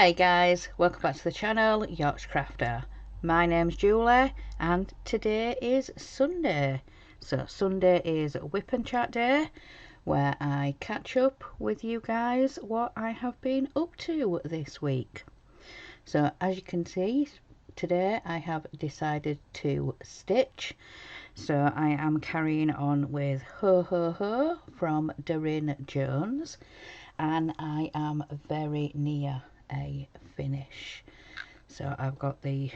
Hey guys, welcome back to the channel, Yacht Crafter. My name's Julie and today is Sunday. So Sunday is Whip and Chat day, where I catch up with you guys what I have been up to this week. So as you can see, today I have decided to stitch. So I am carrying on with Ho Ho Ho from Darren Jones, and I am very near a finish. So I've got the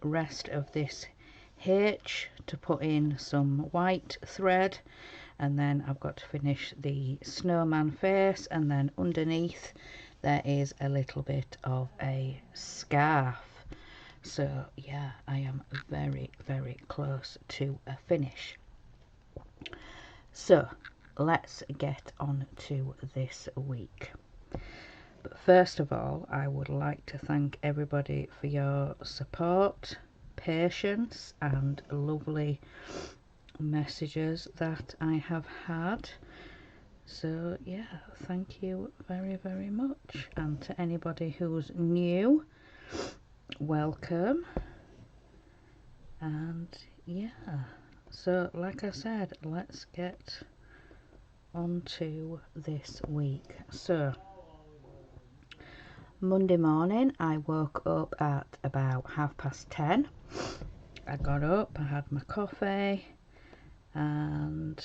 rest of this H to put in some white thread, and then I've got to finish the snowman face, and then underneath there is a little bit of a scarf. So yeah, I am very close to a finish. So let's get on to this week. But first of all, I would like to thank everybody for your support, patience and lovely messages that I have had. So yeah, thank you very much. And to anybody who's new, welcome. And yeah, so like I said, let's get on to this week. So Monday morning I woke up at about 10:30. I got up, I had my coffee and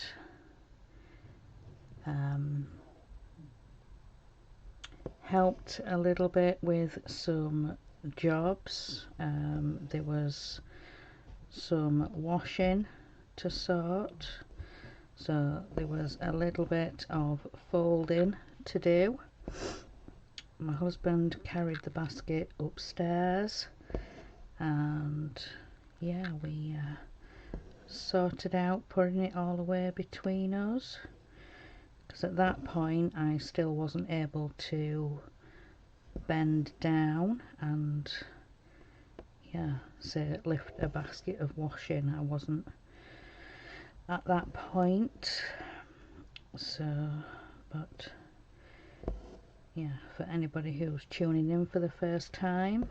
helped a little bit with some jobs. There was some washing to sort, so there was a little bit of folding to do. My husband carried the basket upstairs, and yeah, we sorted out putting it all away between us, because at that point I still wasn't able to bend down and say lift a basket of washing. I wasn't at that point. So but yeah, for anybody who's tuning in for the first time,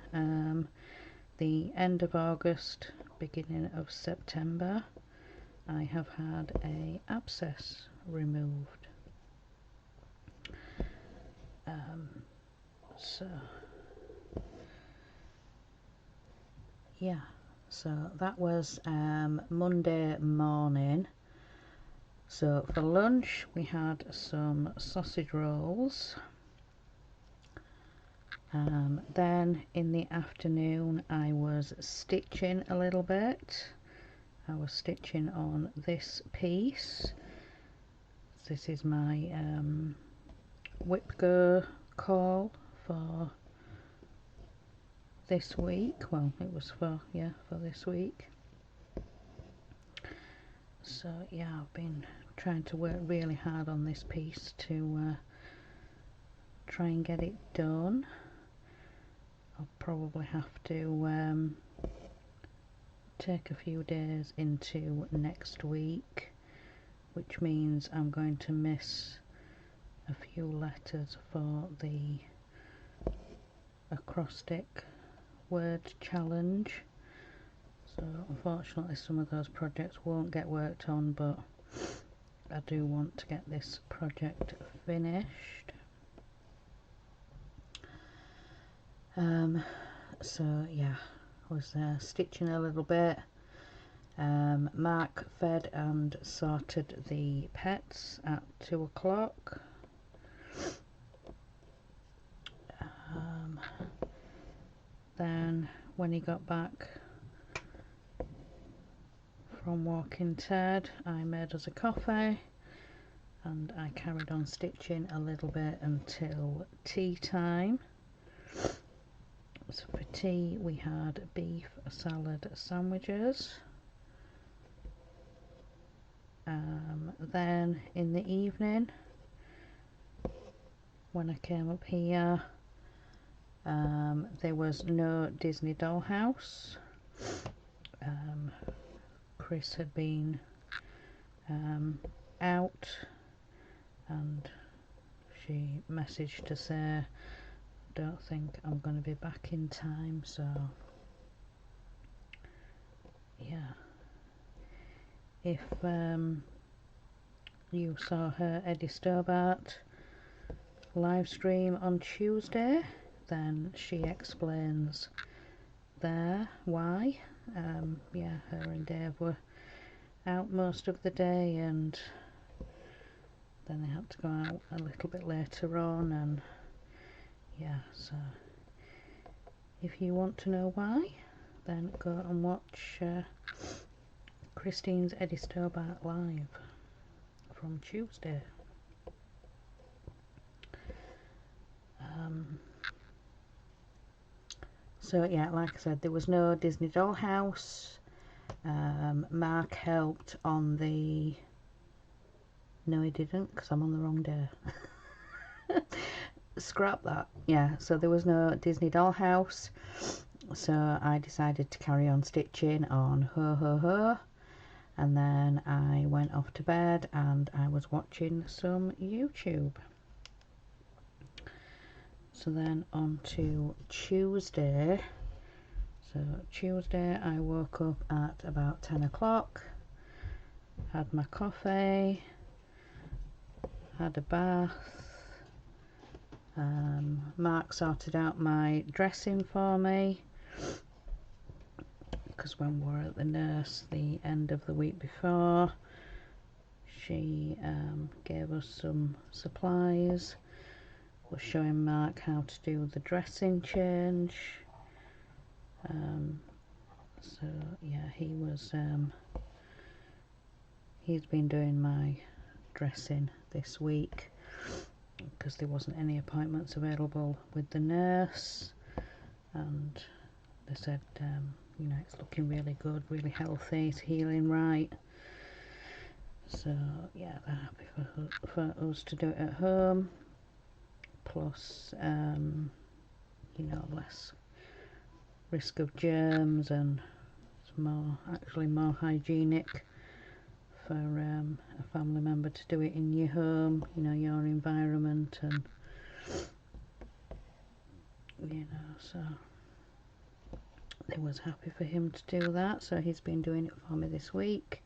the end of August, beginning of September, I have had a abscess removed. So yeah, so that was Monday morning. So for lunch we had some sausage rolls. Then in the afternoon I was stitching a little bit. I was stitching on this piece. This is my Whip Go call for this week. Well, it was for this week. So yeah, I've been trying to work really hard on this piece to try and get it done. I'll probably have to take a few days into next week, which means I'm going to miss a few letters for the acrostic word challenge. So unfortunately some of those projects won't get worked on, but I do want to get this project finished. So yeah, I was stitching a little bit. Mark fed and sorted the pets at 2 o'clock. Then when he got back from walking Ted, I made us a coffee and I carried on stitching a little bit until tea time. So for tea we had beef salad sandwiches. Then in the evening, when I came up here, there was no Disney dollhouse. Chris had been out, and she messaged to say don't think I'm going to be back in time, so yeah. If you saw her Eddie Stobart live stream on Tuesday, then she explains there why. Yeah, her and Dave were out most of the day, and then they had to go out a little bit later on, and yeah, so if you want to know why, then go and watch Christine's Eddie Stobart live from Tuesday. So yeah, like I said, there was no Disney Dollhouse. Mark helped on the... No, he didn't, because I'm on the wrong day. Scrap that. Yeah, so there was no Disney Dollhouse, so I decided to carry on stitching on Ho Ho Ho, and then I went off to bed and I was watching some YouTube. So then on to Tuesday. So Tuesday I woke up at about 10 o'clock, had my coffee, had a bath. Mark sorted out my dressing for me, because when we were at the nurse the end of the week before, she gave us some supplies, was showing Mark how to do the dressing change. So yeah, he's been doing my dressing this week, because there wasn't any appointments available with the nurse, and they said you know, it's looking really good, really healthy, it's healing right. So yeah, they're happy for us to do it at home, plus you know, less risk of germs, and it's actually more hygienic for a family member to do it in your home, you know, your environment, and you know, so they was happy for him to do that, so he's been doing it for me this week.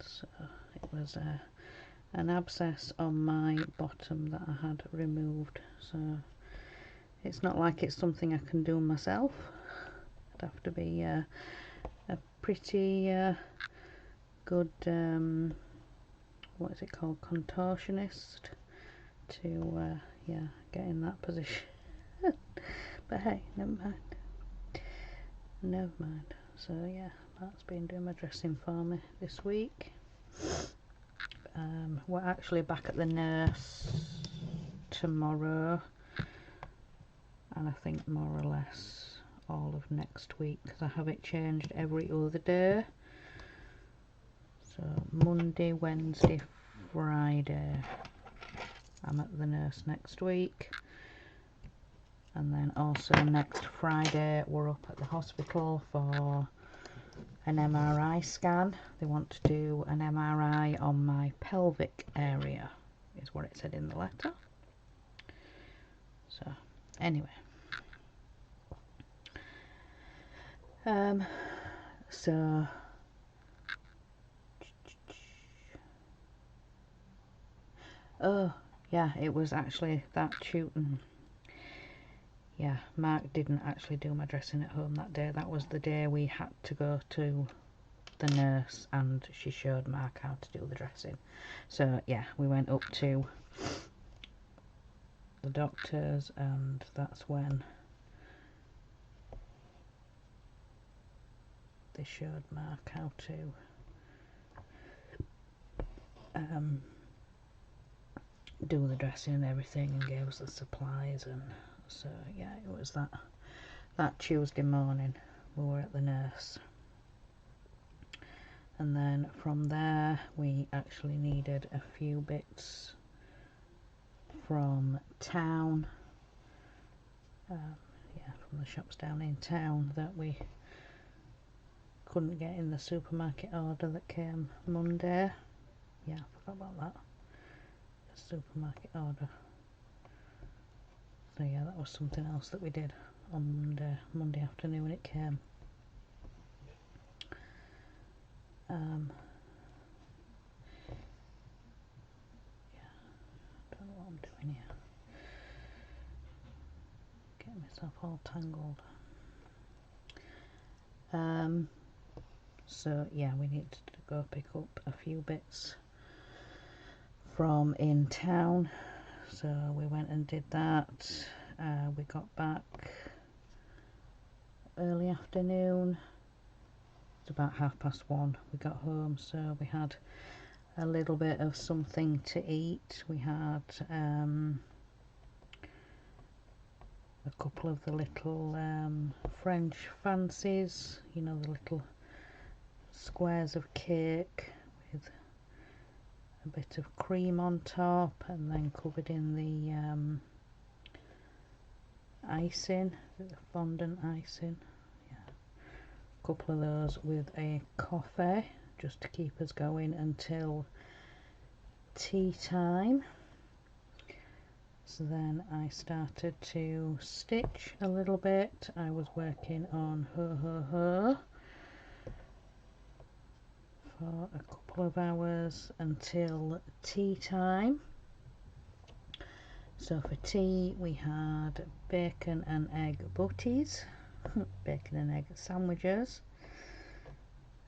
So it was an abscess on my bottom that I had removed, so it's not like it's something I can do myself. I'd have to be a pretty good what is it called, contortionist, to yeah, get in that position. But hey, never mind. So yeah, Mark's been doing my dressing for me this week. We're actually back at the nurse tomorrow, and I think more or less all of next week, because I have it changed every other day. So Monday, Wednesday, Friday I'm at the nurse next week, and then also next Friday we're up at the hospital for an MRI scan. They want to do an MRI on my pelvic area, is what it said in the letter. So anyway, so oh yeah, it was actually that shooting. Yeah, Mark didn't actually do my dressing at home that day. That was the day we had to go to the nurse, and she showed Mark how to do the dressing. So yeah, we went up to the doctor's, and that's when they showed Mark how to do the dressing and everything, and gave us the supplies. And so yeah, it was that Tuesday morning we were at the nurse, and then from there we actually needed a few bits from town, yeah, from the shops down in town that we couldn't get in the supermarket order that came Monday. Yeah, I forgot about that. a supermarket order. So yeah, that was something else that we did on Monday afternoon it came. Yeah, don't know what I'm doing here. Getting myself all tangled. So yeah, we need to go pick up a few bits from in town. So we went and did that. We got back early afternoon. It's about 1:30 we got home, so we had a little bit of something to eat. We had a couple of the little French fancies, you know, the little squares of cake with a bit of cream on top and then covered in the icing, the fondant icing. Yeah, a couple of those with a coffee just to keep us going until tea time. So then I started to stitch a little bit. I was working on her for a couple of hours until tea time. So for tea we had bacon and egg butties, bacon and egg sandwiches.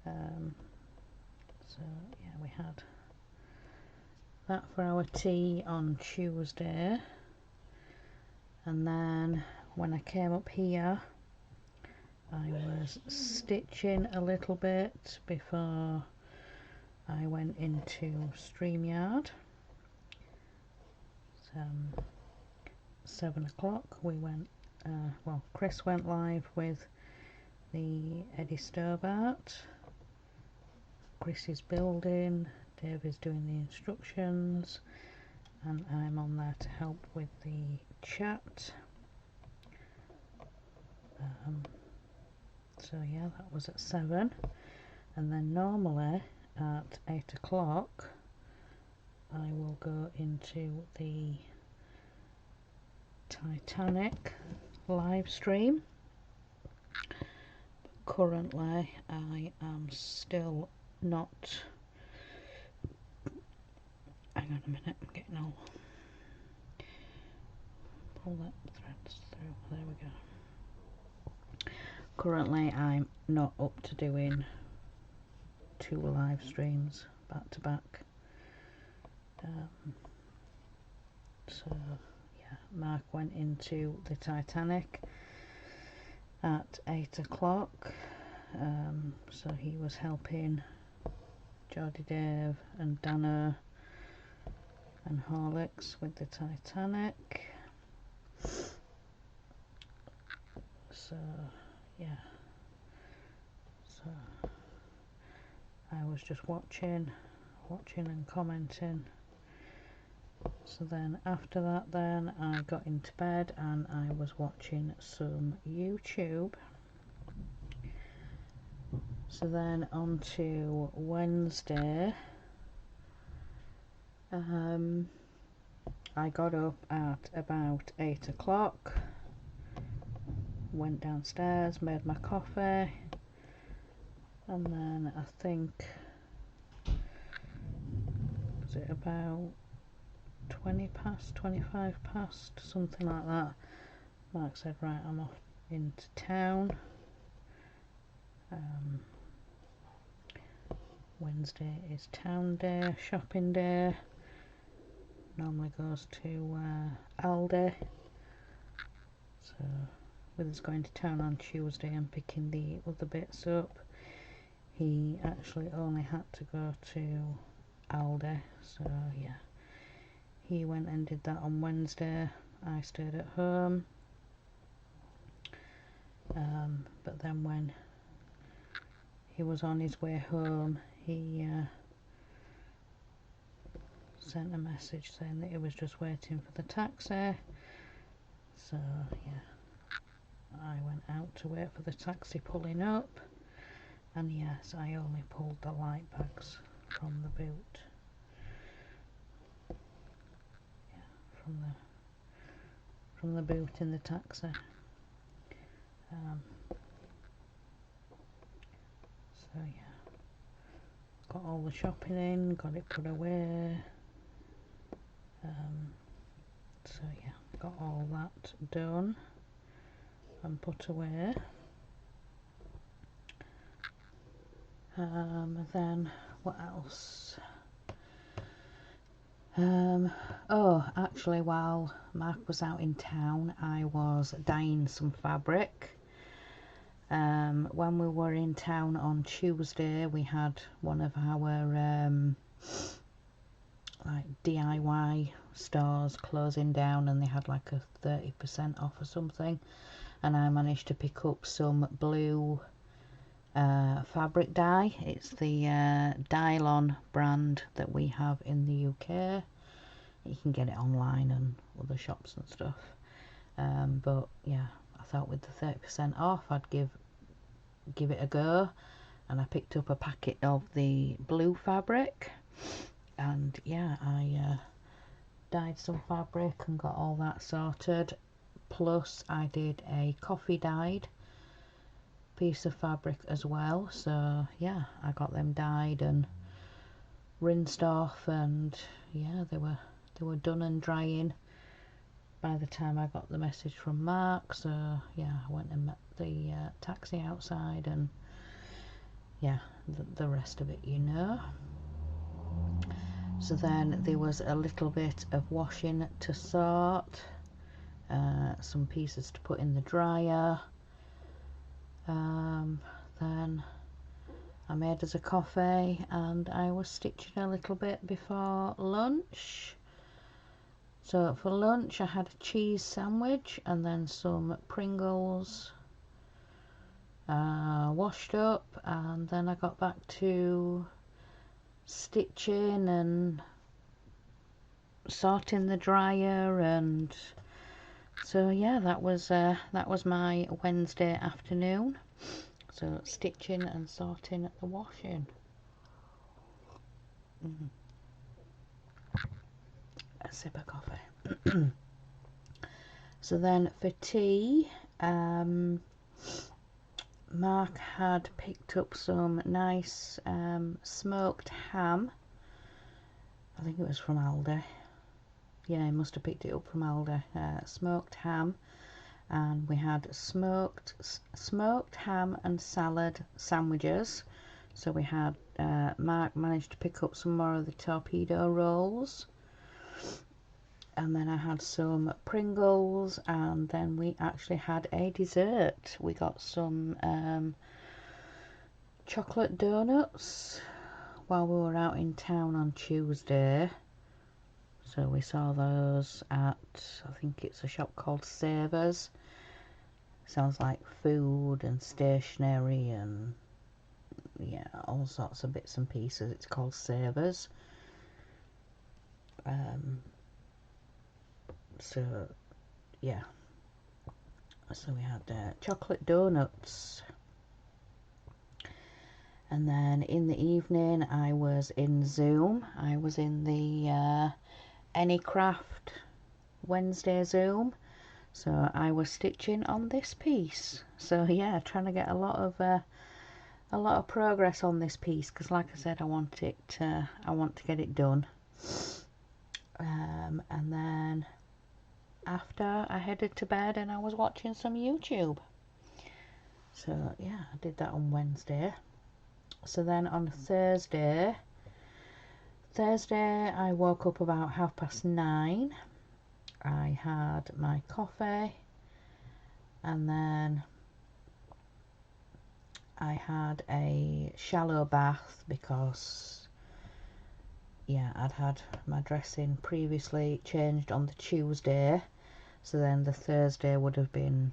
So yeah, we had that for our tea on Tuesday, and then when I came up here I was stitching a little bit before I went into StreamYard. 7 o'clock we went, well, Chris went live with the Eddie Stobart. Chris is building, Dave is doing the instructions, and I'm on there to help with the chat. So yeah, that was at 7, and then normally at 8 o'clock I will go into the Titanic live stream. But currently I am still not, hang on a minute, I'm getting all, pull that threads through, there we go. Currently I'm not up to doing 2 live streams back to back. So yeah, Mark went into the Titanic at 8 o'clock, so he was helping Geordie Dave and Dana and Horlicks with the Titanic. So yeah, so I was just watching and commenting. So then after that then I got into bed and I was watching some YouTube. So then on to Wednesday, I got up at about 8 o'clock, went downstairs, made my coffee, and then I think, was it about 20 past, 25 past, something like that, Mark said, right, I'm off into town. Wednesday is town day, shopping day. Normally goes to Aldi. So with us going to town on Tuesday and picking the other bits up, he actually only had to go to Aldi. So yeah, he went and did that on Wednesday. I stayed at home. But then when he was on his way home, he sent a message saying that he was just waiting for the taxi. So yeah, I went out to wait for the taxi pulling up, and yes, I only pulled the light bags from the boot. from the boot in the taxi. So yeah, got all the shopping in, got it put away. So yeah, got all that done and put away. Then what else? Oh, actually, while Mark was out in town, I was dyeing some fabric. When we were in town on Tuesday, we had one of our like DIY stores closing down, and they had like a 30% off or something, and I managed to pick up some blue fabric dye. It's the Dylon brand that we have in the UK. You can get it online and other shops and stuff, but yeah, I thought with the 30% off I'd give it a go, and I picked up a packet of the blue fabric, and yeah, I dyed some fabric and got all that sorted. Plus I did a coffee dyed piece of fabric as well, so yeah, I got them dyed and rinsed off, and yeah, they were done and drying by the time I got the message from Mark. So yeah, I went and met the taxi outside, and yeah, the rest of it, you know. So then there was a little bit of washing to sort, some pieces to put in the dryer. Then I made us a coffee, and I was stitching a little bit before lunch. So for lunch I had a cheese sandwich and then some Pringles washed up, and then I got back to stitching and sorting the dryer, and so yeah, that was my Wednesday afternoon. So stitching and sorting the washing. A sip of coffee. So then for tea, Mark had picked up some nice smoked ham. I think it was from Aldi. Yeah, he must have picked it up from Aldi. Smoked ham, and we had smoked ham and salad sandwiches. So we had Mark managed to pick up some more of the torpedo rolls, and then I had some Pringles, and then we actually had a dessert. We got some chocolate donuts while we were out in town on Tuesday. So we saw those at, I think it's a shop called Savers. Sounds like food and stationery and yeah, all sorts of bits and pieces. It's called Savers. So yeah, so we had chocolate donuts, and then in the evening I was in Zoom. I was in the Any Craft Wednesday Zoom, so I was stitching on this piece. So yeah, trying to get a lot of progress on this piece, because like I said, I want to get it done. And then after, I headed to bed and I was watching some YouTube. So yeah, I did that on Wednesday. So then on Thursday I woke up about 9:30. I had my coffee, and then I had a shallow bath because yeah, I'd had my dressing previously changed on the Tuesday, so then the Thursday would have been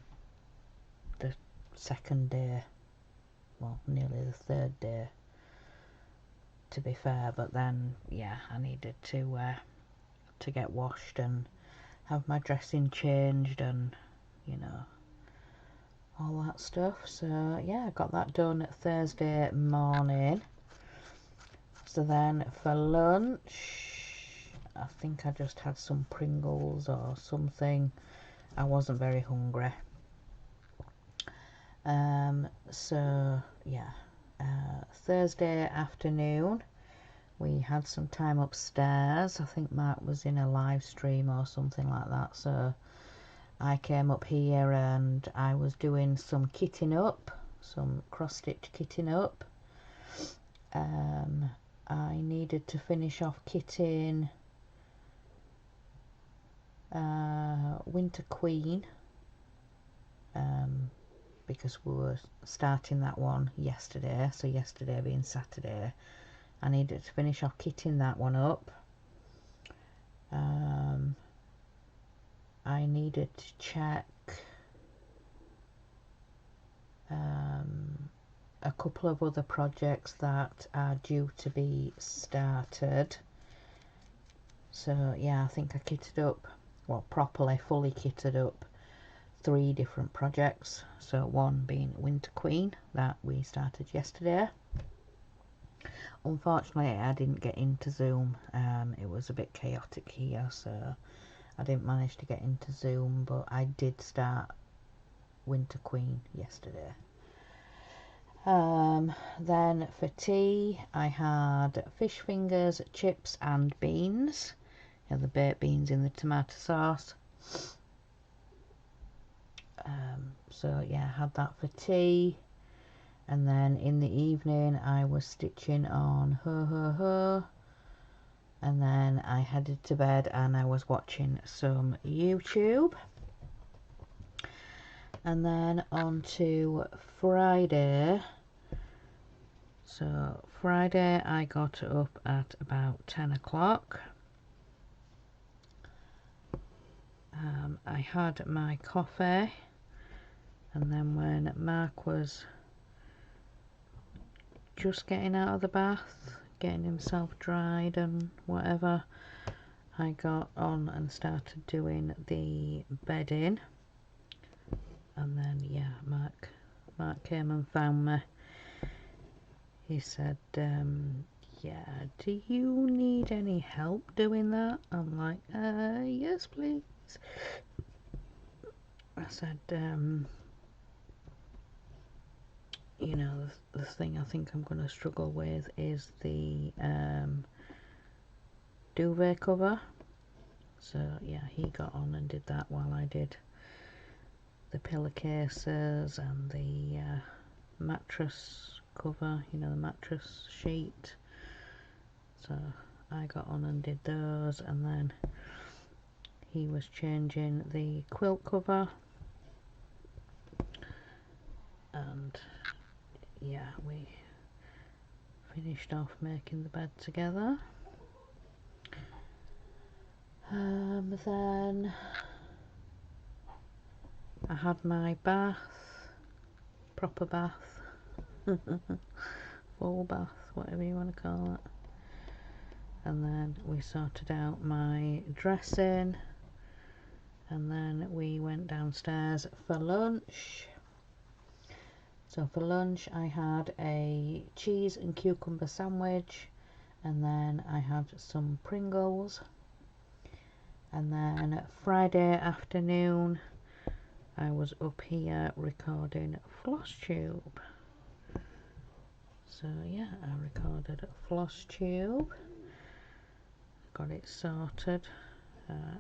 the second day, well, nearly the third day to be fair. But then yeah, I needed to get washed and have my dressing changed and you know, all that stuff. So yeah, I got that done at Thursday morning. So then for lunch I think I just had some Pringles or something. I wasn't very hungry. So yeah, Thursday afternoon we had some time upstairs. I think Mark was in a live stream or something like that, so I came up here and I was doing some kitting up, some cross-stitch kitting up. I needed to finish off kitting Winter Queen, because we were starting that one yesterday, so yesterday being Saturday, I needed to finish off kitting that one up. I needed to check a couple of other projects that are due to be started. So yeah, I think I kitted up, well, properly fully kitted up 3 different projects. So one being Winter Queen that we started yesterday. Unfortunately I didn't get into Zoom. It was a bit chaotic here, so I didn't manage to get into Zoom, but I did start Winter Queen yesterday. Then for tea I had fish fingers, chips and beans. You know, the baked beans in the tomato sauce. So yeah, I had that for tea. And then in the evening I was stitching on Ho Ho Ho. And then I headed to bed and I was watching some YouTube. And then on to Friday. So Friday I got up at about 10 o'clock. I had my coffee, and then when Mark was just getting out of the bath, getting himself dried and whatever, I got on and started doing the bedding. And then yeah, Mark came and found me. He said, yeah, do you need any help doing that? I'm like, yes please. I said, you know, the thing I think I'm going to struggle with is the duvet cover. So yeah, he got on and did that while I did the pillowcases and the mattress cover, you know, the mattress sheet. So I got on and did those, and then he was changing the quilt cover, and yeah, we finished off making the bed together. Then I had my bath, proper bath, full bath, whatever you want to call it. And then we sorted out my dressing, and then we went downstairs for lunch. So for lunch I had a cheese and cucumber sandwich, and then I had some Pringles. And then Friday afternoon I was up here recording Floss Tube. So yeah, I recorded Floss Tube, got it sorted,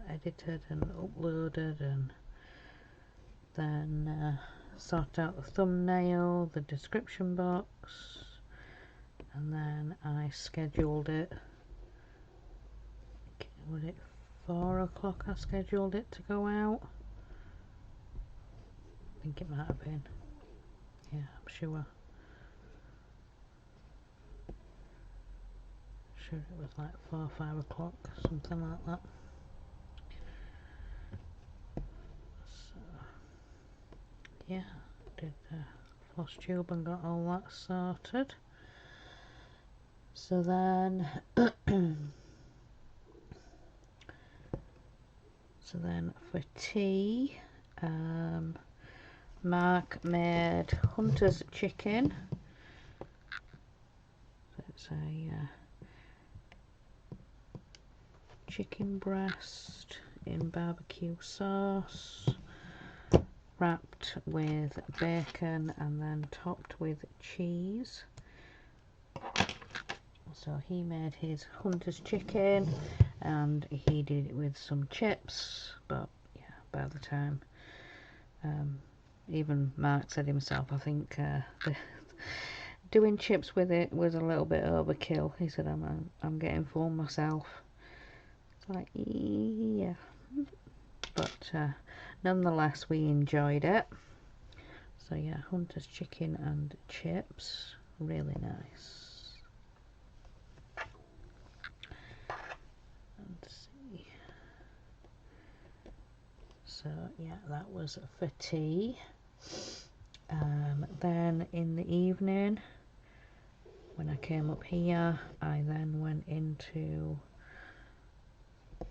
edited and uploaded, and then sorted out the thumbnail, the description box, and then I scheduled it. Was it 4 o'clock I scheduled it to go out? I think it might have been. Yeah, I'm sure. Sure it was like 4 or 5 o'clock, something like that. So yeah, did the floss tube and got all that sorted. So then for tea, Mark made Hunter's chicken. So it's a chicken breast in barbecue sauce, wrapped with bacon and then topped with cheese. So he made his Hunter's chicken and he did it with some chips, but yeah, by the time even Mark said himself, I think doing chips with it was a little bit overkill. He said, I'm getting full myself. It's like, yeah, but nonetheless we enjoyed it. So yeah, Hunter's chicken and chips, really nice. Let's see. So yeah, that was for tea. Then in the evening, when I came up here, I then went into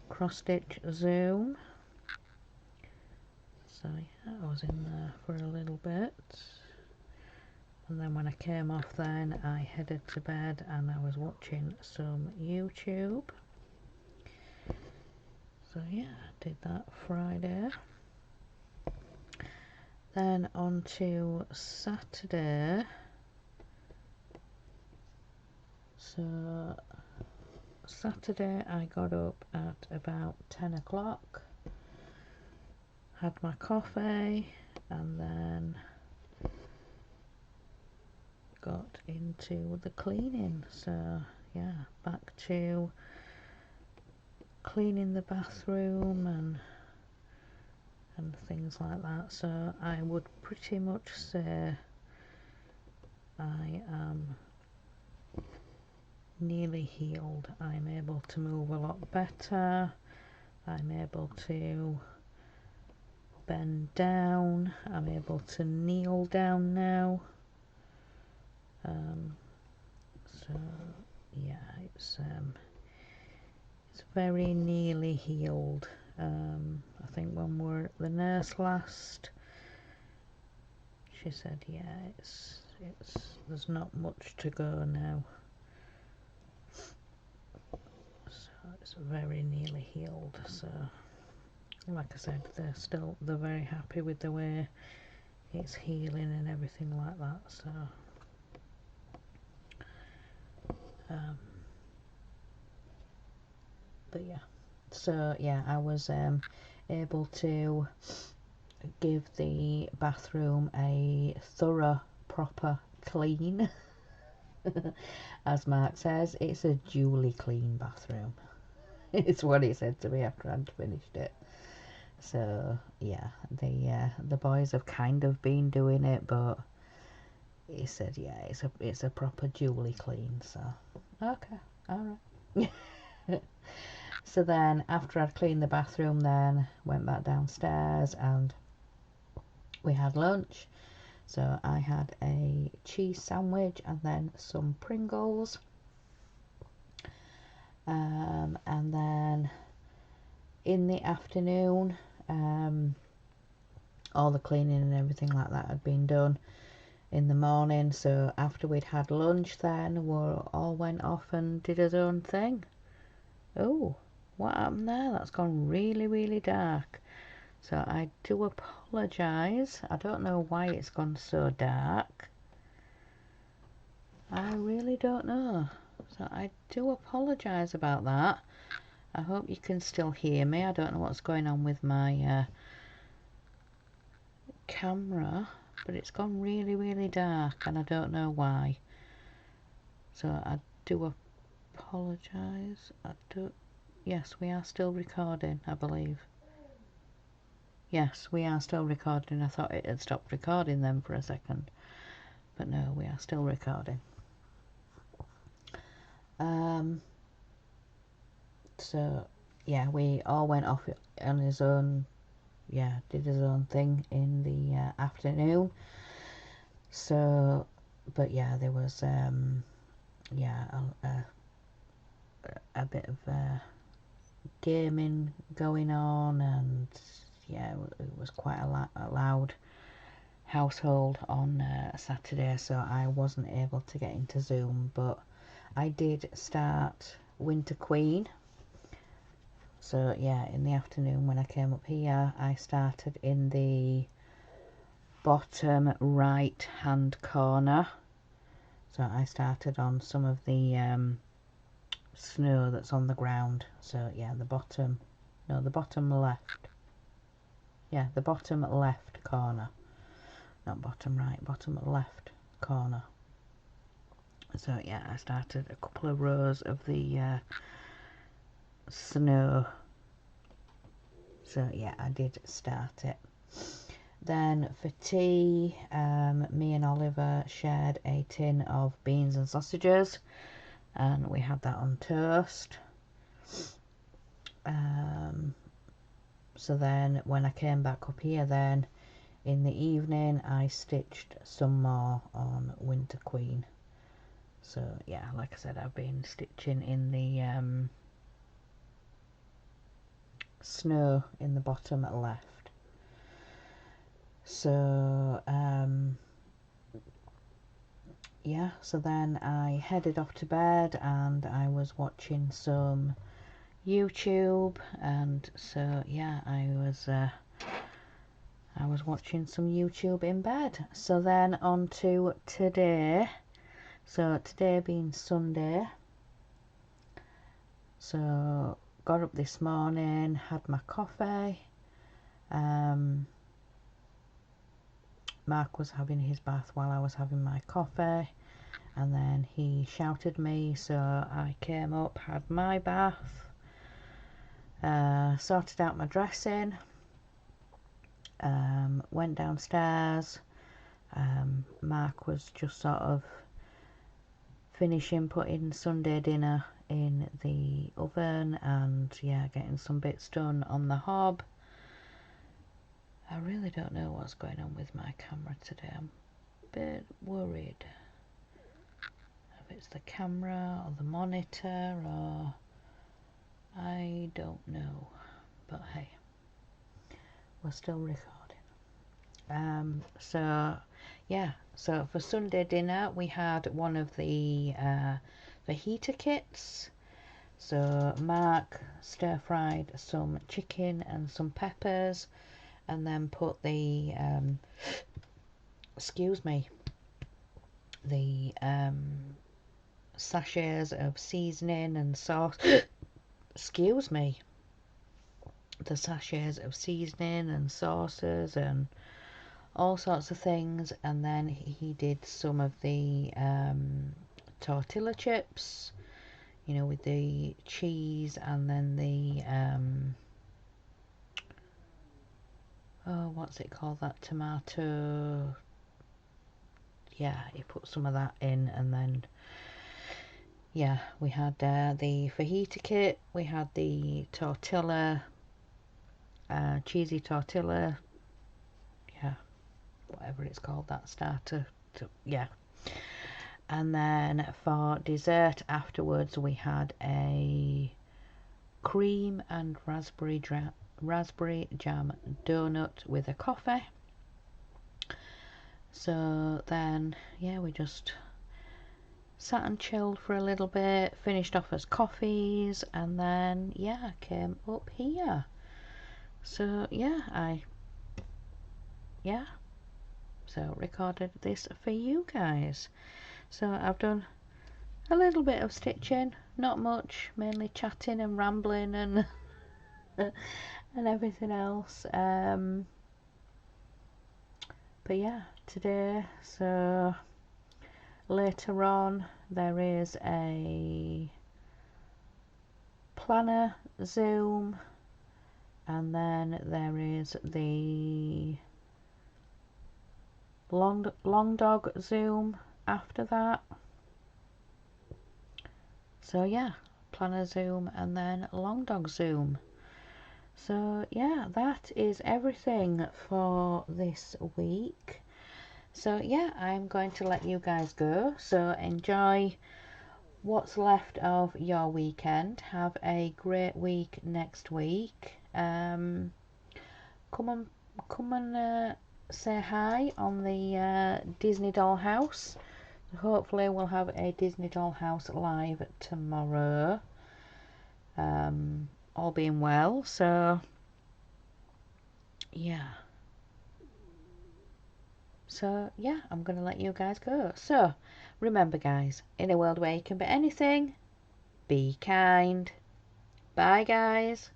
cross stitch Zoom. So yeah, I was in there for a little bit, and then when I came off then I headed to bed and I was watching some YouTube. So yeah, I did that Friday. Then on to Saturday. So Saturday I got up at about 10 o'clock, had my coffee, and then got into the cleaning. So yeah, back to cleaning the bathroom and things like that. So I would pretty much say I am nearly healed. I'm able to move a lot better. I'm able to bend down. I'm able to kneel down now. So yeah, it's very nearly healed. I think when we were at the nurse last, she said, yeah, it's there's not much to go now. So it's very nearly healed. So like I said, they're very happy with the way it's healing and everything like that. So but yeah, so yeah, I was able to give the bathroom a thorough, proper clean. As Mark says, it's a Julie clean bathroom. It's what he said to me after I'd finished it. So yeah, the boys have kind of been doing it, but he said, yeah, it's a proper Julie clean. So okay, all right. So then after I'd cleaned the bathroom, then went back downstairs and we had lunch. So I had a cheese sandwich and then some Pringles. And then in the afternoon, all the cleaning and everything like that had been done in the morning. So after we'd had lunch, then we all went off and did his own thing. Oh, what happened there? That's gone really, really dark. So I do apologise. I don't know why it's gone so dark. I really don't know. So I do apologise about that. I hope you can still hear me. I don't know what's going on with my camera, but it's gone really, really dark and I don't know why. So I do apologise. Yes, we are still recording, I believe. Yes, we are still recording. I thought it had stopped recording then for a second. But no, we are still recording. So, yeah, we all went off on his own, yeah, did his own thing in the afternoon. So, but yeah, there was, yeah, a bit of gaming going on, and yeah, it was quite a loud household on Saturday, so I wasn't able to get into Zoom, but I did start Winter Queen So yeah, in the afternoon when I came up here, I started in the bottom right hand corner. So I started on some of the snow that's on the ground. So yeah, the bottom left. Yeah, the bottom left corner. Not bottom right, bottom left corner. So yeah, I started a couple of rows of the snow. So yeah, I did start it. Then for tea, me and Oliver shared a tin of beans and sausages, and we had that on toast. So then when I came back up here, then in the evening I stitched some more on Winter Queen. So yeah, like I said, I've been stitching in the snow in the bottom left. So yeah, so then I headed off to bed and I was watching some YouTube, and so yeah, I was watching some YouTube in bed. So then on to today. So today being Sunday, so got up this morning, had my coffee. Mark was having his bath while I was having my coffee, and then he shouted me, so I came up, had my bath, sorted out my dressing, went downstairs. Mark was just sort of finishing putting Sunday dinner in the oven, and yeah, getting some bits done on the hob. I really don't know what's going on with my camera today. I'm a bit worried if it's the camera or the monitor, or I don't know, but hey, we're still recording. So yeah, so for Sunday dinner we had one of the fajita kits. So Mark stir fried some chicken and some peppers, and then put the the sachets of seasoning and sauce the sachets of seasoning and sauces and all sorts of things, and then he did some of the tortilla chips, you know, with the cheese, and then the oh, what's it called, that tomato, yeah, he put some of that in. And then yeah, we had the fajita kit, we had the tortilla, cheesy tortilla, yeah, whatever it's called, that starter, yeah. And then for dessert afterwards we had a cream and raspberry jam donut with a coffee. So then yeah, we just sat and chilled for a little bit, finished off as coffees, and then yeah, came up here. So yeah, so recorded this for you guys. So I've done a little bit of stitching, not much, mainly chatting and rambling and and everything else. But yeah, today, so later on there is a planner Zoom, and then there is the long dog Zoom after that. So yeah, planner Zoom and then long dog Zoom. So yeah, that is everything for this week. So yeah, I'm going to let you guys go. So enjoy what's left of your weekend. Have a great week next week. Come and say hi on the Disney Dollhouse. Hopefully we'll have a Disney Dollhouse live tomorrow. all being well. So yeah. So yeah, I'm going to let you guys go. So remember guys, in a world where you can be anything, be kind. Bye guys.